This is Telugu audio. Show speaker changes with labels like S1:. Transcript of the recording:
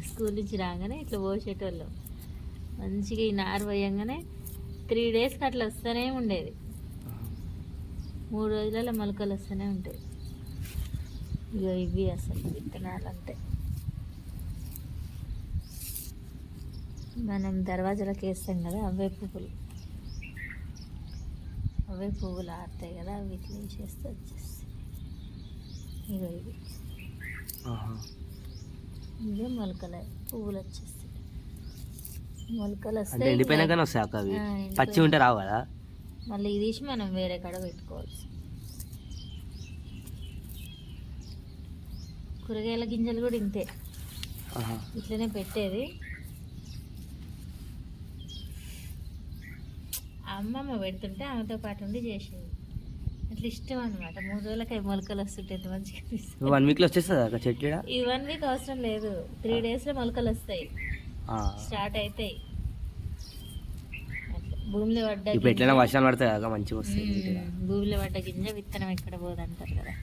S1: స్కూల్ నుంచి రాగానే ఇట్లా పోసేటోళ్ళు మంచిగా ఈ నారు పోయంగానే 3 డేస్కి అట్లా వస్తూనే ఉండేది. 3 రోజులలో మొలకలు వస్తూనే ఉంటాయి. ఇక ఇవి అసలు విత్తనాలు అంతే. మనం దర్వాజాలకు వేస్తాం కదా, అవే పువ్వులు ఆడతాయి కదా, అవి ఇట్లా వేసేస్తే వచ్చేస్తాయి. ఇగో ఇవే మొలకలు, పువ్వులు వచ్చేస్తాయి. మొలకలు వస్తాయి,
S2: ఎండిపోయినాకనే వస్తాయి అక్క. అవి పచ్చి ఉంటే రావు కదా,
S1: మళ్ళీ ఇది తీసి మనం వేరే కాడ పెట్టుకోవచ్చు. కూరగాయల గింజలు కూడా ఇంతే, ఇట్లనే పెట్టేది. అమ్మమ్మ పెడుతుంటే ఆమెతో పాటు ఉండి చేసేది. అట్లా ఇష్టం అనమాట. 3 రోజులకి మొలకలు వస్తుంటే ఎంత మంచిగా
S2: 1 వీక్లో వచ్చేస్తుంది అక్క చెట్టు.
S1: ఈ 1 వీక్ అవసరం లేదు, 3 డేస్లో మొలకలు వస్తాయి, స్టార్ట్ అవుతాయి. భూమిలో పడ్డ
S2: ఎట్లైనా వర్షాలు పడతాయి కదా, మంచిగా వస్తాయి.
S1: భూమిలో పడ్డ గింజ విత్తనం ఎక్కడ పోదంటారు కదా.